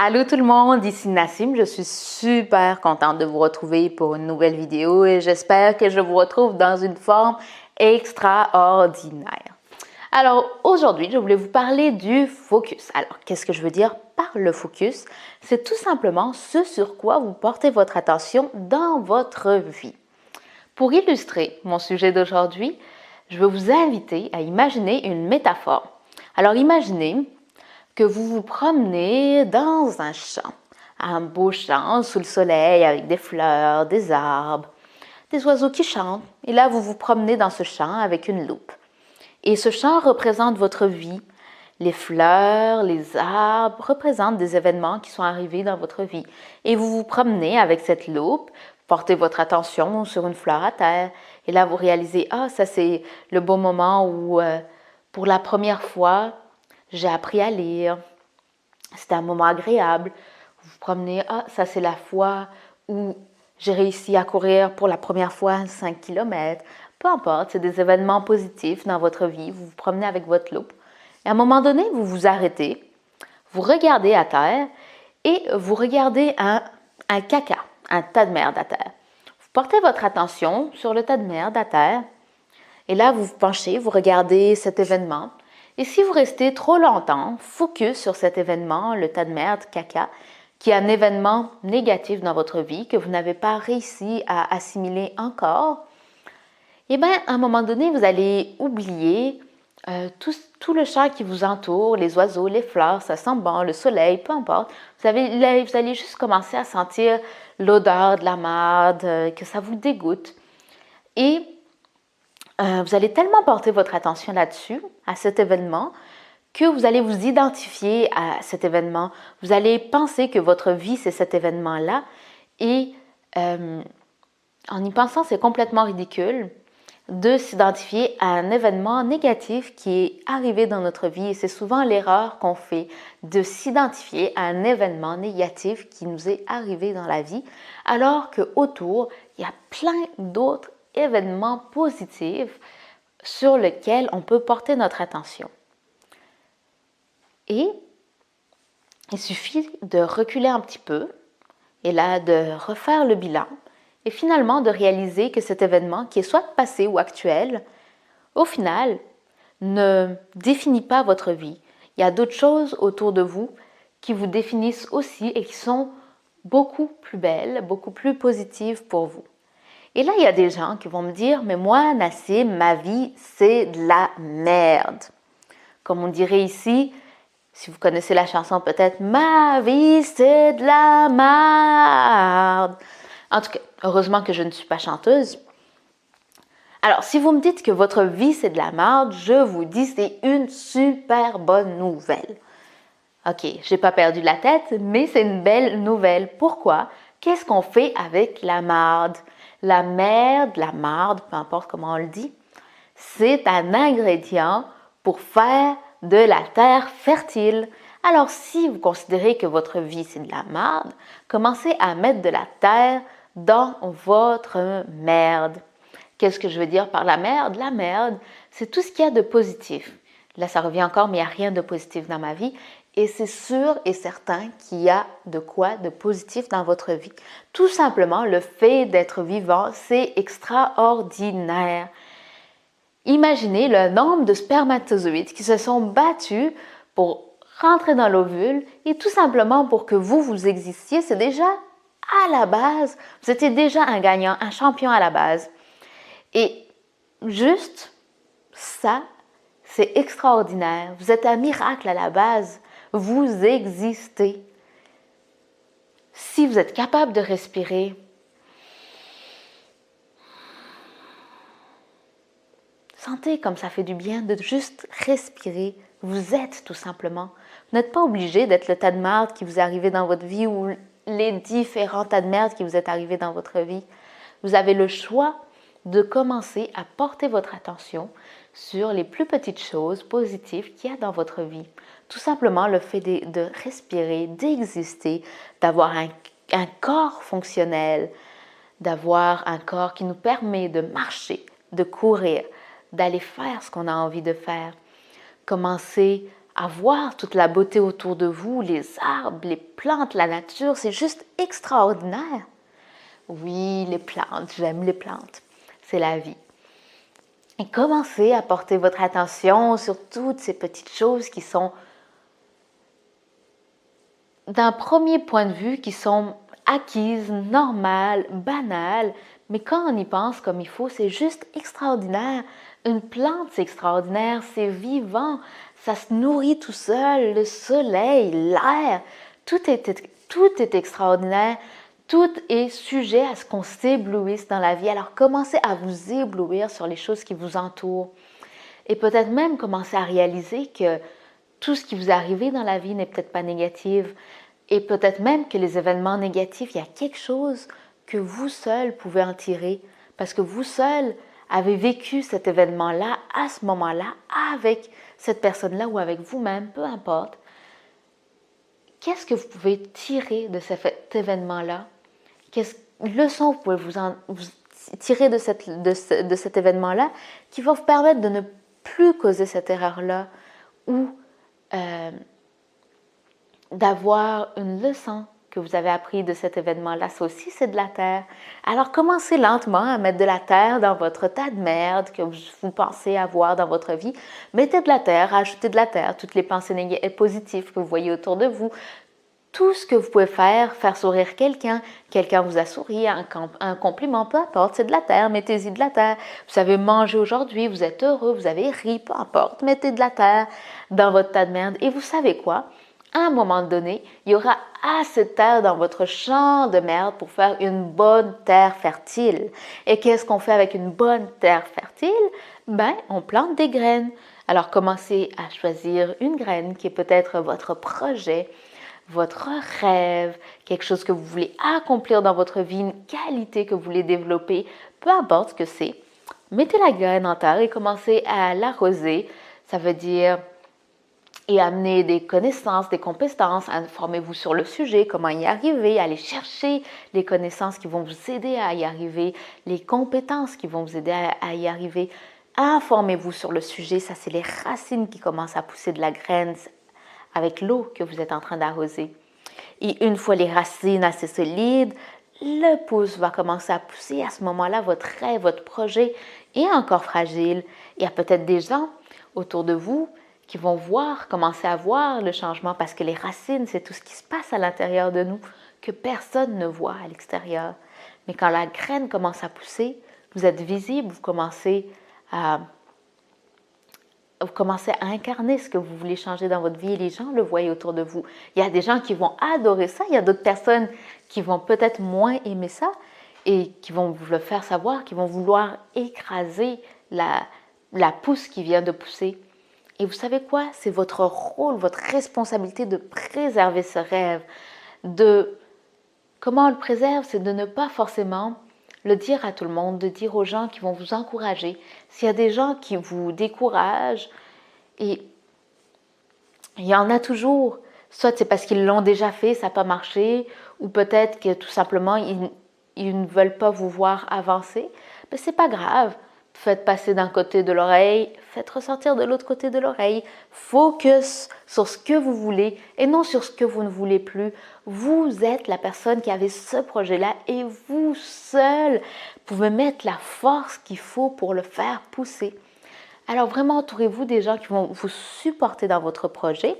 Allô tout le monde, ici Nassim, je suis super contente de vous retrouver pour une nouvelle vidéo et j'espère que je vous retrouve dans une forme extraordinaire. Alors aujourd'hui, je voulais vous parler du focus. Alors qu'est-ce que je veux dire par le focus? C'est tout simplement ce sur quoi vous portez votre attention dans votre vie. Pour illustrer mon sujet d'aujourd'hui, je veux vous inviter à imaginer une métaphore. Alors imaginez que vous vous promenez dans un beau champ sous le soleil avec des fleurs, des arbres, des oiseaux qui chantent. Et là, vous vous promenez dans ce champ avec une loupe. Et ce champ représente votre vie. Les fleurs, les arbres représentent des événements qui sont arrivés dans votre vie. Et vous vous promenez avec cette loupe, portez votre attention sur une fleur à terre. Et là, vous réalisez, ça c'est le beau moment où, pour la première fois, j'ai appris à lire. C'était un moment agréable. Vous vous promenez, ça c'est la fois où j'ai réussi à courir pour la première fois 5 km. Peu importe, c'est des événements positifs dans votre vie. Vous vous promenez avec votre loupe. Et à un moment donné, vous vous arrêtez, vous regardez à terre et vous regardez un caca, un tas de merde à terre. Vous portez votre attention sur le tas de merde à terre et là, vous vous penchez, vous regardez cet événement. Et si vous restez trop longtemps focus sur cet événement, le tas de merde, caca, qui est un événement négatif dans votre vie, que vous n'avez pas réussi à assimiler encore, eh bien, à un moment donné, vous allez oublier tout le champ qui vous entoure, les oiseaux, les fleurs, ça sent bon, le soleil, peu importe. Vous allez juste commencer à sentir l'odeur de la marde, que ça vous dégoûte. Et vous allez tellement porter votre attention là-dessus, à cet événement, que vous allez vous identifier à cet événement. Vous allez penser que votre vie, c'est cet événement-là. Et en y pensant, c'est complètement ridicule de s'identifier à un événement négatif qui est arrivé dans notre vie. Et c'est souvent l'erreur qu'on fait de s'identifier à un événement négatif qui nous est arrivé dans la vie, alors qu'autour, il y a plein d'autres événements positifs sur lesquels on peut porter notre attention. Et il suffit de reculer un petit peu et là de refaire le bilan et finalement de réaliser que cet événement, qui est soit passé ou actuel, au final, ne définit pas votre vie. Il y a d'autres choses autour de vous qui vous définissent aussi et qui sont beaucoup plus belles, beaucoup plus positives pour vous. Et là, il y a des gens qui vont me dire, mais moi, Nassim, ma vie, c'est de la merde. Comme on dirait ici, si vous connaissez la chanson peut-être, ma vie, c'est de la merde. En tout cas, heureusement que je ne suis pas chanteuse. Alors, si vous me dites que votre vie, c'est de la merde, je vous dis, c'est une super bonne nouvelle. Ok, j'ai pas perdu la tête, mais c'est une belle nouvelle. Pourquoi? Qu'est-ce qu'on fait avec la marde? La merde, la marde, peu importe comment on le dit, c'est un ingrédient pour faire de la terre fertile. Alors, si vous considérez que votre vie, c'est de la marde, commencez à mettre de la terre dans votre merde. Qu'est-ce que je veux dire par la merde? La merde, c'est tout ce qu'il y a de positif. Là, ça revient encore, mais il n'y a rien de positif dans ma vie. Et c'est sûr et certain qu'il y a de quoi de positif dans votre vie. Tout simplement, le fait d'être vivant, c'est extraordinaire. Imaginez le nombre de spermatozoïdes qui se sont battus pour rentrer dans l'ovule et tout simplement pour que vous existiez, c'est déjà à la base, vous étiez déjà un gagnant, un champion à la base. Et juste ça, c'est extraordinaire. Vous êtes un miracle à la base. Vous existez. Si vous êtes capable de respirer, sentez comme ça fait du bien de juste respirer. Vous êtes tout simplement. Vous n'êtes pas obligé d'être le tas de merde qui vous est arrivé dans votre vie ou les différents tas de merde qui vous est arrivé dans votre vie. Vous avez le choix de commencer à porter votre attention sur les plus petites choses positives qu'il y a dans votre vie. Tout simplement le fait de respirer, d'exister, d'avoir un corps fonctionnel, d'avoir un corps qui nous permet de marcher, de courir, d'aller faire ce qu'on a envie de faire. Commencer à voir toute la beauté autour de vous, les arbres, les plantes, la nature, c'est juste extraordinaire. Oui, les plantes, j'aime les plantes, c'est la vie. Et commencez à porter votre attention sur toutes ces petites choses qui sont, d'un premier point de vue, qui sont acquises, normales, banales, mais quand on y pense comme il faut, c'est juste extraordinaire. Une plante, c'est extraordinaire, c'est vivant, ça se nourrit tout seul, le soleil, l'air, tout est extraordinaire, tout est sujet à ce qu'on s'éblouisse dans la vie. Alors commencez à vous éblouir sur les choses qui vous entourent et peut-être même commencer à réaliser que tout ce qui vous est arrivé dans la vie n'est peut-être pas négatif et peut-être même que les événements négatifs, il y a quelque chose que vous seul pouvez en tirer parce que vous seul avez vécu cet événement-là à ce moment-là avec cette personne-là ou avec vous-même, peu importe. Qu'est-ce que vous pouvez tirer de cet événement-là? Quelle leçon vous pouvez vous tirer de cet événement-là qui va vous permettre de ne plus causer cette erreur-là ou d'avoir une leçon que vous avez appris de cet événement-là. Ça aussi, c'est de la terre. Alors, commencez lentement à mettre de la terre dans votre tas de merde que vous pensez avoir dans votre vie. Mettez de la terre, ajoutez de la terre, toutes les pensées positives que vous voyez autour de vous. Tout ce que vous pouvez faire sourire quelqu'un vous a souri, un compliment, peu importe, c'est de la terre, mettez-y de la terre. Vous avez mangé aujourd'hui, vous êtes heureux, vous avez ri, peu importe, mettez de la terre dans votre tas de merde. Et vous savez quoi? À un moment donné, il y aura assez de terre dans votre champ de merde pour faire une bonne terre fertile. Et qu'est-ce qu'on fait avec une bonne terre fertile? Ben, on plante des graines. Alors, commencez à choisir une graine qui est peut-être votre projet, votre rêve, quelque chose que vous voulez accomplir dans votre vie, une qualité que vous voulez développer, peu importe ce que c'est. Mettez la graine en terre et commencez à l'arroser. Ça veut dire et amener des connaissances, des compétences, informez-vous sur le sujet, comment y arriver, allez chercher les connaissances qui vont vous aider à y arriver, les compétences qui vont vous aider à y arriver. Informez-vous sur le sujet, ça c'est les racines qui commencent à pousser de la graine avec l'eau que vous êtes en train d'arroser. Et une fois les racines assez solides, le pouce va commencer à pousser. À ce moment-là, votre rêve, votre projet est encore fragile. Il y a peut-être des gens autour de vous qui vont commencer à voir le changement parce que les racines, c'est tout ce qui se passe à l'intérieur de nous que personne ne voit à l'extérieur. Mais quand la graine commence à pousser, vous êtes visible, vous commencez à incarner ce que vous voulez changer dans votre vie et les gens le voient autour de vous. Il y a des gens qui vont adorer ça, il y a d'autres personnes qui vont peut-être moins aimer ça et qui vont vous le faire savoir, qui vont vouloir écraser la pousse qui vient de pousser. Et vous savez quoi? C'est votre rôle, votre responsabilité de préserver ce rêve. Comment on le préserve? C'est de ne pas forcément le dire à tout le monde, de dire aux gens qui vont vous encourager. S'il y a des gens qui vous découragent, et il y en a toujours, soit c'est parce qu'ils l'ont déjà fait, ça n'a pas marché, ou peut-être que tout simplement, ils ne veulent pas vous voir avancer, mais ce n'est pas grave. Faites passer d'un côté de l'oreille, faites ressortir de l'autre côté de l'oreille. Focus sur ce que vous voulez et non sur ce que vous ne voulez plus. Vous êtes la personne qui avait ce projet-là et vous seul pouvez mettre la force qu'il faut pour le faire pousser. Alors vraiment, entourez-vous des gens qui vont vous supporter dans votre projet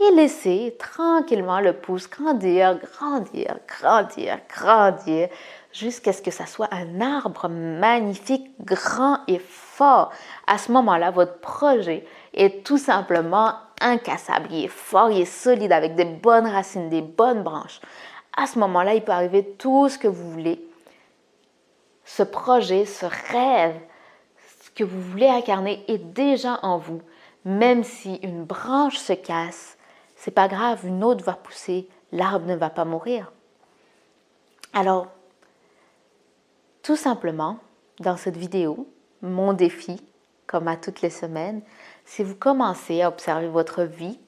et laissez tranquillement le pouce grandir, grandir, grandir, grandir, jusqu'à ce que ça soit un arbre magnifique, grand et fort. À ce moment-là, votre projet est tout simplement incassable. Il est fort, il est solide avec des bonnes racines, des bonnes branches. À ce moment-là, il peut arriver tout ce que vous voulez. Ce projet, ce rêve, ce que vous voulez incarner est déjà en vous. Même si une branche se casse, c'est pas grave, une autre va pousser, l'arbre ne va pas mourir. Alors, tout simplement, dans cette vidéo, mon défi, comme à toutes les semaines, c'est vous commencez à observer votre vie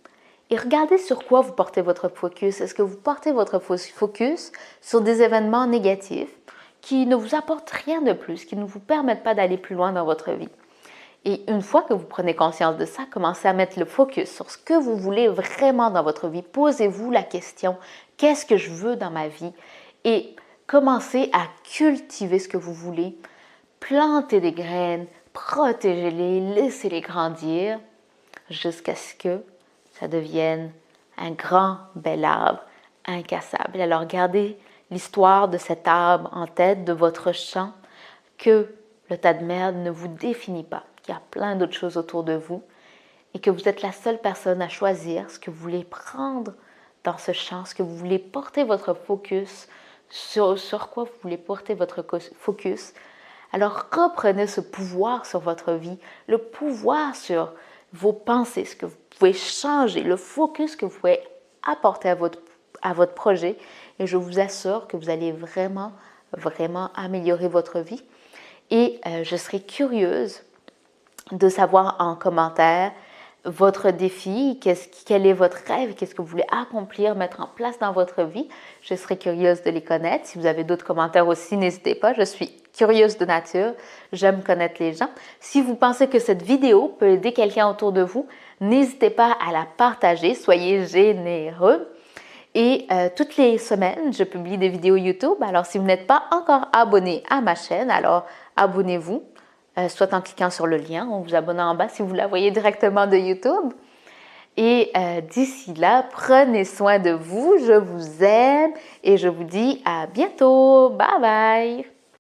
et regardez sur quoi vous portez votre focus. Est-ce que vous portez votre focus sur des événements négatifs qui ne vous apportent rien de plus, qui ne vous permettent pas d'aller plus loin dans votre vie? Et une fois que vous prenez conscience de ça, commencez à mettre le focus sur ce que vous voulez vraiment dans votre vie. Posez-vous la question, qu'est-ce que je veux dans ma vie? Et commencez à cultiver ce que vous voulez. Plantez des graines, protégez-les, laissez-les grandir jusqu'à ce que ça devienne un grand, bel arbre incassable. Alors gardez l'histoire de cet arbre en tête, de votre champ, que le tas de merde ne vous définit pas, qu'il y a plein d'autres choses autour de vous et que vous êtes la seule personne à choisir ce que vous voulez prendre dans ce champ, ce que vous voulez porter votre focus, sur quoi vous voulez porter votre focus. Alors reprenez ce pouvoir sur votre vie, le pouvoir sur vos pensées, ce que vous pouvez changer, le focus que vous pouvez apporter à votre projet et je vous assure que vous allez vraiment, vraiment améliorer votre vie. Et je serai curieuse de savoir en commentaire votre défi, quel est votre rêve, qu'est-ce que vous voulez accomplir, mettre en place dans votre vie. Je serais curieuse de les connaître. Si vous avez d'autres commentaires aussi, n'hésitez pas. Je suis curieuse de nature. J'aime connaître les gens. Si vous pensez que cette vidéo peut aider quelqu'un autour de vous, n'hésitez pas à la partager. Soyez généreux. Et toutes les semaines, je publie des vidéos YouTube. Alors, si vous n'êtes pas encore abonné à ma chaîne, alors abonnez-vous. Soit en cliquant sur le lien ou vous abonnant en bas si vous la voyez directement de YouTube. Et d'ici là, prenez soin de vous, je vous aime et je vous dis à bientôt. Bye bye!